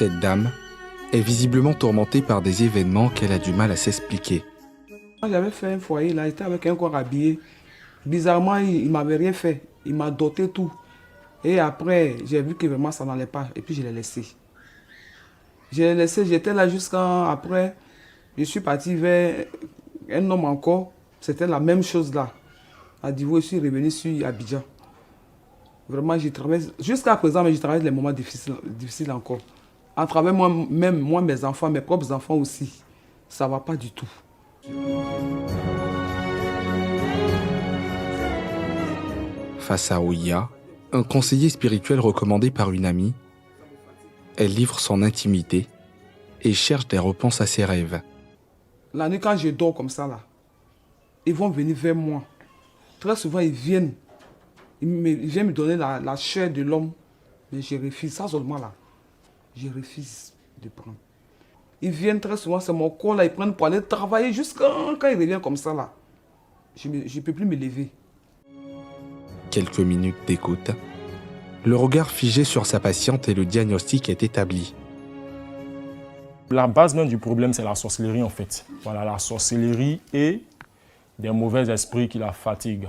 Cette dame est visiblement tourmentée par des événements qu'elle a du mal à s'expliquer. J'avais fait un foyer là, j'étais avec un corps habillé. Bizarrement, il ne m'avait rien fait. Il m'a doté tout. Et après, j'ai vu que vraiment ça n'allait pas. Et puis je l'ai laissé. Je l'ai laissé, j'étais là jusqu'à après. Je suis parti vers un homme encore. C'était la même chose là. À Divo, je suis revenu sur Abidjan. Vraiment, j'ai travaillé. Jusqu'à présent, mais j'ai travaillé les moments difficiles encore. À travers moi-même, moi, mes enfants, mes propres enfants aussi. Ça ne va pas du tout. Face à Ouya, un conseiller spirituel recommandé par une amie, elle livre son intimité et cherche des réponses à ses rêves. La nuit, quand je dors comme ça, là, ils vont venir vers moi. Très souvent, ils viennent me donner la chair de l'homme. Mais je refuse, ça seulement là. Je refuse de prendre. Ils viennent très souvent, c'est mon corps là, ils prennent pour aller travailler jusqu'à quand ils reviennent comme ça là. Je ne peux plus me lever. Quelques minutes d'écoute. Le regard figé sur sa patiente et le diagnostic est établi. La base même du problème, c'est la sorcellerie en fait. Voilà, la sorcellerie et des mauvais esprits qui la fatiguent.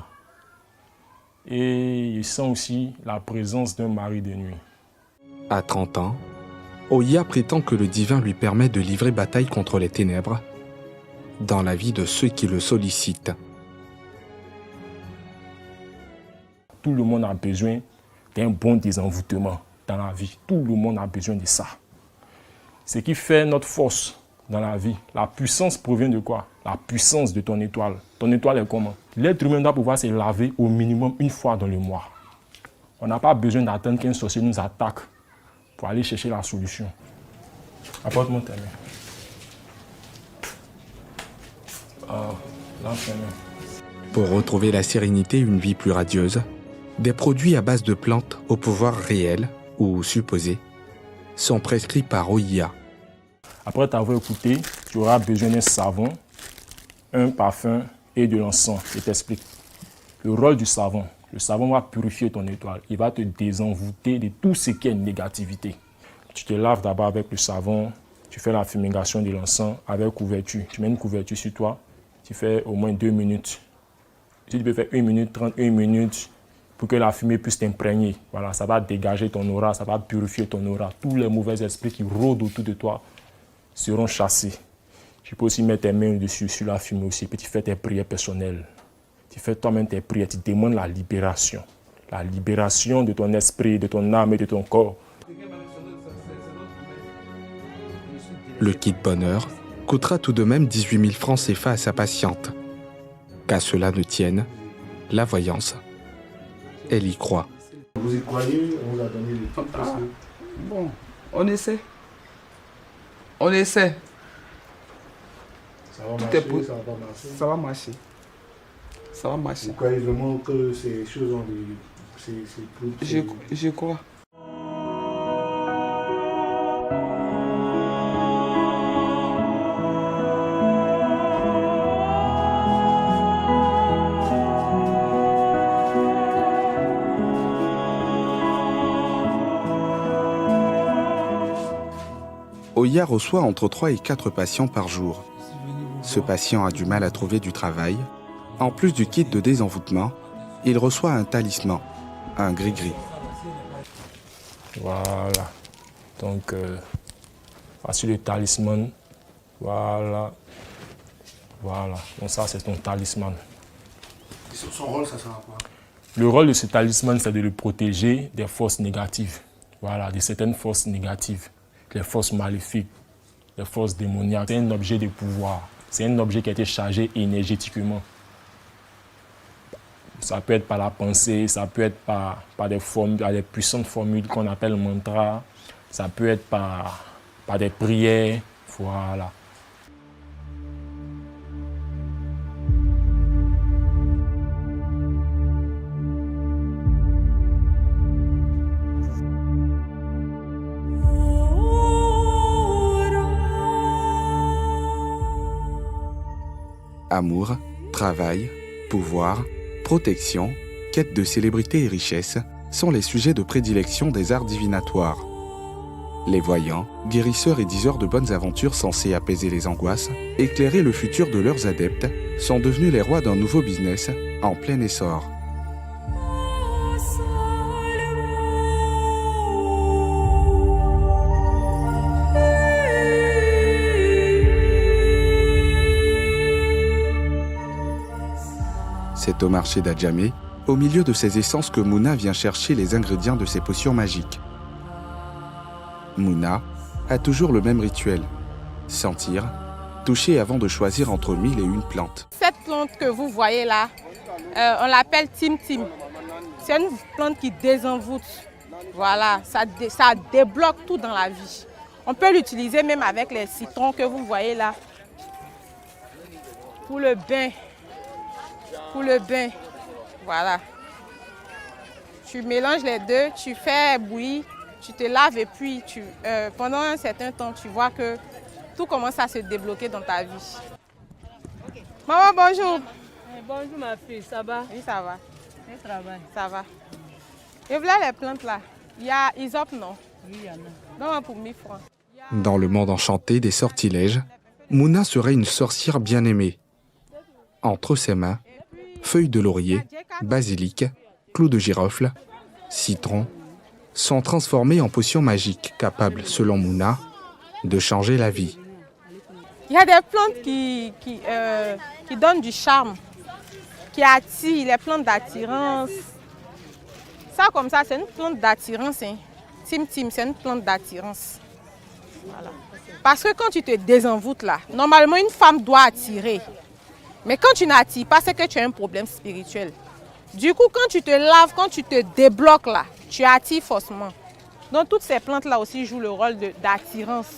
Et il sent aussi la présence d'un mari de nuit. À 30 ans, Ouya prétend que le divin lui permet de livrer bataille contre les ténèbres dans la vie de ceux qui le sollicitent. Tout le monde a besoin d'un bon désenvoûtement dans la vie. Tout le monde a besoin de ça. Ce qui fait notre force dans la vie, la puissance provient de quoi? La puissance de ton étoile. Ton étoile est comment? L'être humain doit pouvoir se laver au minimum une fois dans le mois. On n'a pas besoin d'attendre qu'un sorcier nous attaque pour aller chercher la solution. Apporte-moi tes mains. Là, tes mains. Pour retrouver la sérénité et une vie plus radieuse, des produits à base de plantes au pouvoir réel ou supposé sont prescrits par Ouya. Après t'avoir écouté, tu auras besoin d'un savon, un parfum et de l'encens. Je t'explique. Le rôle du savon. Le savon va purifier ton étoile. Il va te désenvoûter de tout ce qui est négativité. Tu te laves d'abord avec le savon. Tu fais la fumigation de l'encens avec couverture. Tu mets une couverture sur toi. Tu fais au moins 2 minutes. Si tu peux faire 1 minute 30, 1 minute pour que la fumée puisse t'imprégner. Voilà, ça va dégager ton aura, ça va purifier ton aura. Tous les mauvais esprits qui rôdent autour de toi seront chassés. Tu peux aussi mettre tes mains dessus, sur la fumée aussi, puis tu fais tes prières personnelles. Tu fais toi-même tes prières, tu demandes la libération. La libération de ton esprit, de ton âme et de ton corps. Le kit bonheur coûtera tout de même 18 000 francs CFA à sa patiente. Qu'à cela ne tienne, la voyance, elle y croit. Vous y croyez? On vous a donné le temps. Bon, on essaie. On essaie. Ça va marcher, ça va pas marcher. Ça va marcher. Ça va marcher. Vous croyez vraiment que ces choses ont des... Je crois. Ouya reçoit entre 3 et 4 patients par jour. Ce patient a du mal à trouver du travail. En plus du kit de désenvoûtement, il reçoit un talisman, un gris-gris. Voilà. Donc, voici le talisman. Voilà. Voilà. Donc ça, c'est ton talisman. Et son rôle, ça sert à quoi? Le rôle de ce talisman, c'est de le protéger des forces négatives. Voilà, de certaines forces négatives. Les forces maléfiques, les forces démoniaques. C'est un objet de pouvoir. C'est un objet qui a été chargé énergétiquement. Ça peut être par la pensée, ça peut être par des puissantes formules qu'on appelle mantras. Ça peut être par des prières. Voilà. Amour, travail, pouvoir, protection, quête de célébrité et richesse sont les sujets de prédilection des arts divinatoires. Les voyants, guérisseurs et diseurs de bonnes aventures censés apaiser les angoisses, éclairer le futur de leurs adeptes, sont devenus les rois d'un nouveau business en plein essor. C'est au marché d'Adjamé, au milieu de ces essences, que Mouna vient chercher les ingrédients de ses potions magiques. Mouna a toujours le même rituel. Sentir, toucher avant de choisir entre 1001 plantes. Cette plante que vous voyez là, on l'appelle Tim Tim. C'est une plante qui désenvoûte. Voilà, ça débloque tout dans la vie. On peut l'utiliser même avec les citrons que vous voyez là. Pour le bain. Pour le bain. Voilà. Tu mélanges les deux, tu fais bouillir, tu te laves et puis pendant un certain temps, tu vois que tout commence à se débloquer dans ta vie. Maman, bonjour. Bonjour ma fille, ça va? Oui, ça va. Elle travaille. Ça va. Et voilà les plantes là. Il y a Isop, non? Oui, il y en a. Donne-moi pour 1000 francs. Dans le monde enchanté des sortilèges, Mouna serait une sorcière bien aimée. Entre ses mains, feuilles de laurier, basilic, clous de girofle, citron, sont transformés en potions magiques capables, selon Mouna, de changer la vie. Il y a des plantes qui donnent du charme, qui attirent, les plantes d'attirance. Ça comme ça, c'est une plante d'attirance. Hein. Tim Tim, c'est une plante d'attirance. Voilà. Parce que quand tu te désenvoûtes là, normalement une femme doit attirer. Mais quand tu n'attires pas, c'est que tu as un problème spirituel. Du coup, quand tu te laves, quand tu te débloques là, tu attires forcément. Donc toutes ces plantes là aussi jouent le rôle d'attirance.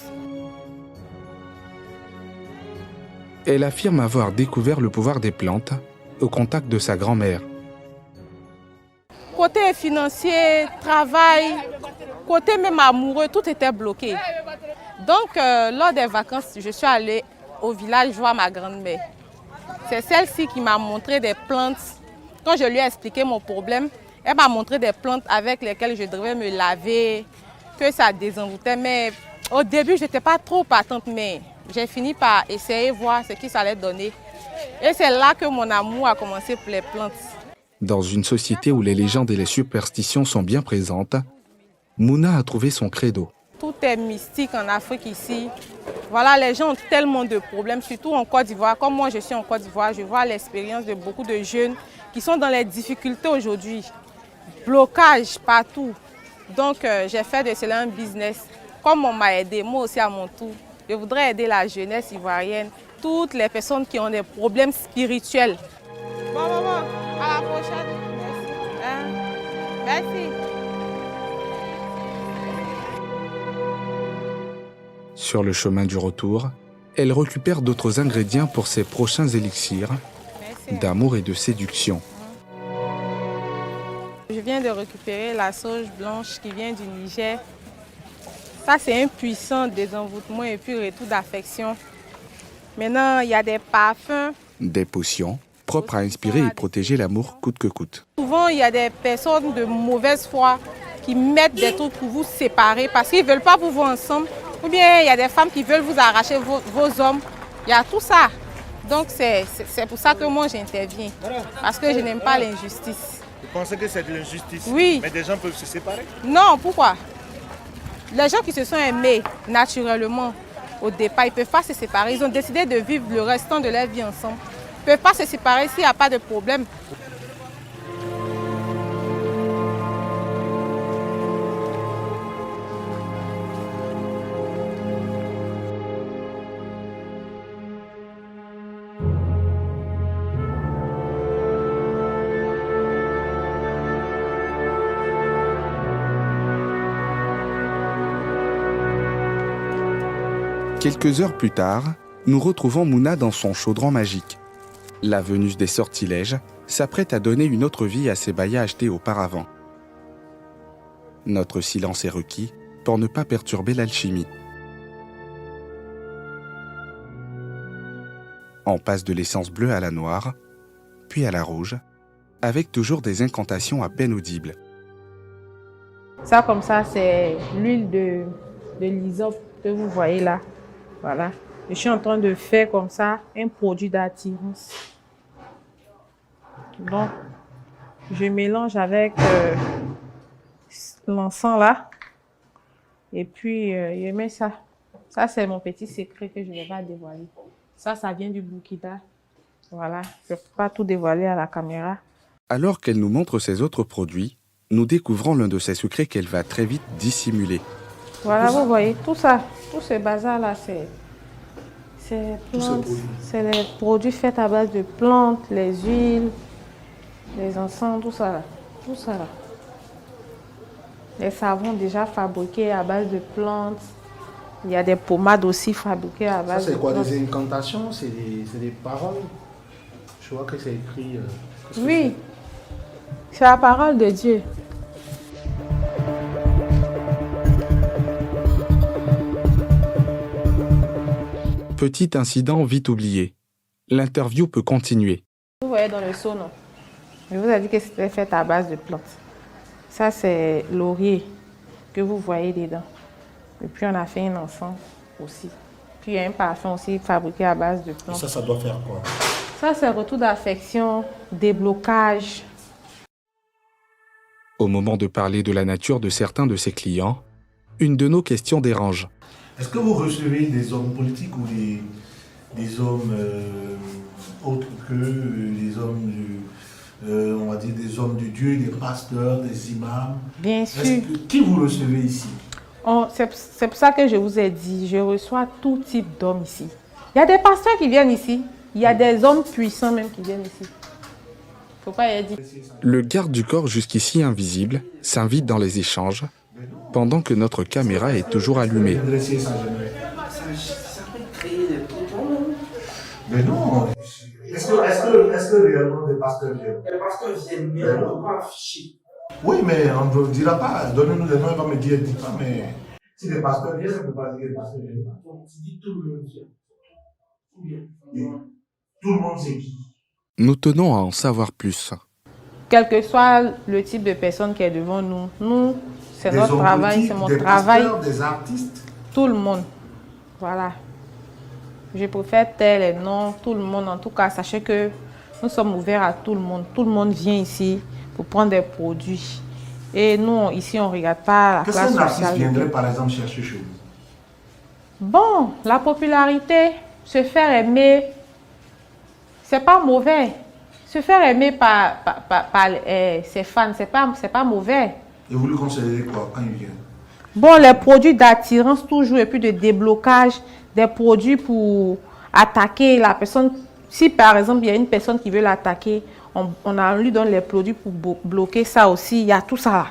Elle affirme avoir découvert le pouvoir des plantes au contact de sa grand-mère. Côté financier, travail, côté même amoureux, tout était bloqué. Donc lors des vacances, je suis allée au village voir ma grand-mère. C'est celle-ci qui m'a montré des plantes. Quand je lui ai expliqué mon problème, elle m'a montré des plantes avec lesquelles je devais me laver, que ça désenvoûtait. Mais au début, je n'étais pas trop patente, mais j'ai fini par essayer de voir ce que ça allait donner. Et c'est là que mon amour a commencé pour les plantes. Dans une société où les légendes et les superstitions sont bien présentes, Mouna a trouvé son credo. Tout est mystique en Afrique ici. Voilà, les gens ont tellement de problèmes, surtout en Côte d'Ivoire. Comme moi, je suis en Côte d'Ivoire, je vois l'expérience de beaucoup de jeunes qui sont dans les difficultés aujourd'hui. Blocage partout. Donc, j'ai fait de cela un business. Comme on m'a aidé, moi aussi à mon tour, je voudrais aider la jeunesse ivoirienne, toutes les personnes qui ont des problèmes spirituels. Bon, maman, à la prochaine. Merci. Merci. Sur le chemin du retour, elle récupère d'autres ingrédients pour ses prochains élixirs d'amour et de séduction. Je viens de récupérer la sauge blanche qui vient du Niger. Ça, c'est un puissant désenvoûtement et puis retour d'affection. Maintenant, il y a des parfums. Des potions propres à inspirer et protéger l'amour coûte que coûte. Souvent, il y a des personnes de mauvaise foi qui mettent des trucs pour vous séparer parce qu'ils ne veulent pas vous voir ensemble. Ou bien il y a des femmes qui veulent vous arracher vos hommes. Il y a tout ça. Donc c'est pour ça que moi j'interviens. Parce que je n'aime pas l'injustice. Vous pensez que c'est de l'injustice? Oui. Mais des gens peuvent se séparer? Non, pourquoi? Les gens qui se sont aimés naturellement au départ, ils ne peuvent pas se séparer. Ils ont décidé de vivre le restant de leur vie ensemble. Ils ne peuvent pas se séparer s'il n'y a pas de problème. Quelques heures plus tard, nous retrouvons Mouna dans son chaudron magique. La Vénus des sortilèges s'apprête à donner une autre vie à ces baillas achetés auparavant. Notre silence est requis pour ne pas perturber l'alchimie. On passe de l'essence bleue à la noire, puis à la rouge, avec toujours des incantations à peine audibles. Ça comme ça, c'est l'huile de de l'hysope que vous voyez là. Voilà. Je suis en train de faire comme ça un produit d'attirance. Donc, je mélange avec l'encens là. Et puis, je mets ça. Ça, c'est mon petit secret que je ne vais pas dévoiler. Ça vient du Burkina. Voilà. Je ne peux pas tout dévoiler à la caméra. Alors qu'elle nous montre ses autres produits, nous découvrons l'un de ses secrets qu'elle va très vite dissimuler. Voilà, vous voyez, tout ça, tout ce bazar-là, c'est plantes, c'est les produits faits à base de plantes, les huiles, les encens, tout ça là. Tout ça là. Les savons déjà fabriqués à base de plantes. Il y a des pommades aussi fabriquées à base de plantes. Ça, c'est quoi, des incantations? C'est des paroles? Je vois que c'est écrit... Oui, c'est la parole de Dieu. Petit incident vite oublié. L'interview peut continuer. Vous voyez dans le seau, non? Je vous ai dit que c'était fait à base de plantes. Ça, c'est laurier que vous voyez dedans. Et puis, on a fait un encens aussi. Puis, il y a un parfum aussi fabriqué à base de plantes. Ça doit faire quoi? Ça, c'est retour d'affection, déblocage. Au moment de parler de la nature de certains de ses clients, une de nos questions dérange. Est-ce que vous recevez des hommes politiques ou des hommes autres que les hommes on va dire des hommes de Dieu, des pasteurs, des imams? Bien sûr. Qui vous recevez ici? C'est pour ça que je vous ai dit, je reçois tout type d'hommes ici. Il y a des pasteurs qui viennent ici. Il y a des hommes puissants même qui viennent ici. Faut pas y dire. Le garde du corps jusqu'ici invisible s'invite dans les échanges pendant que notre caméra est toujours allumée. Mais non. Est-ce que réellement des pasteurs viennent? Les pasteurs viennent, mais on ne peut pas afficher. Oui, mais on ne dira pas. Donnez-nous des noms, il va me dire, dis pas, mais si les pasteurs viennent, ça ne peut pas dire que les pasteurs viennent pas. Donc, tu dis tout le monde vient. Tout le monde sait qui? Nous tenons à en savoir plus. Quel que soit le type de personne qui est devant nous, c'est notre travail, c'est mon travail. Des artistes. Tout le monde. Voilà. Je préfère taire les noms, tout le monde. En tout cas, sachez que nous sommes ouverts à tout le monde. Tout le monde vient ici pour prendre des produits. Et nous, ici, on ne regarde pas la classe sociale. Qu'est-ce qu'un artiste viendrait, par exemple, chercher chez vous? Bon, la popularité, se faire aimer, c'est pas mauvais. Se faire aimer par ses fans, c'est pas mauvais. Et vous lui conseillez quoi quand il vient? Bon, les produits d'attirance toujours et puis de déblocage, des produits pour attaquer la personne. Si par exemple, il y a une personne qui veut l'attaquer, on lui donne les produits pour bloquer ça aussi. Il y a tout ça là.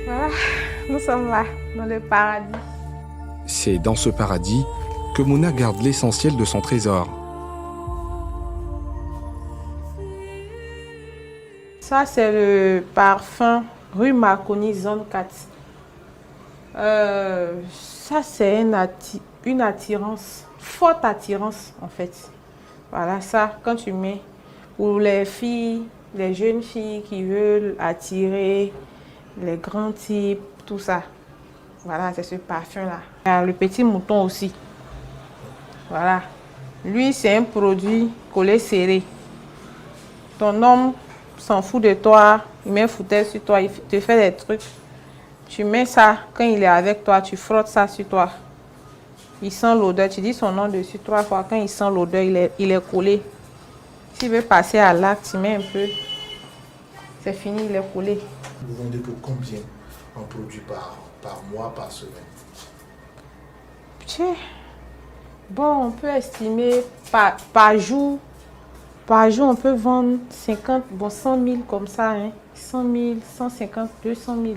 Voilà, nous sommes là, dans le paradis. C'est dans ce paradis que Mouna garde l'essentiel de son trésor. Ça, c'est le parfum rue Marconi, zone 4. Ça, c'est une attirance, forte attirance en fait. Voilà, ça, quand tu mets pour les filles, les jeunes filles qui veulent attirer les grands types, tout ça. Voilà, c'est ce parfum-là. Il y a le petit mouton aussi. Voilà. Lui, c'est un produit collé serré. Ton homme s'en fout de toi, il met foutaise sur toi, il te fait des trucs. Tu mets ça, quand il est avec toi, tu frottes ça sur toi. Il sent l'odeur, tu dis son nom dessus 3 fois. Quand il sent l'odeur, il est collé. S'il veut passer à l'acte, tu mets un peu. C'est fini, il est collé. Vous vendez pour combien en produits par mois, par semaine? Tiens. Bon, on peut estimer par jour. Par jour, on peut vendre 50, bon, 100 000 comme ça. Hein. 100 000, 150, 200 000.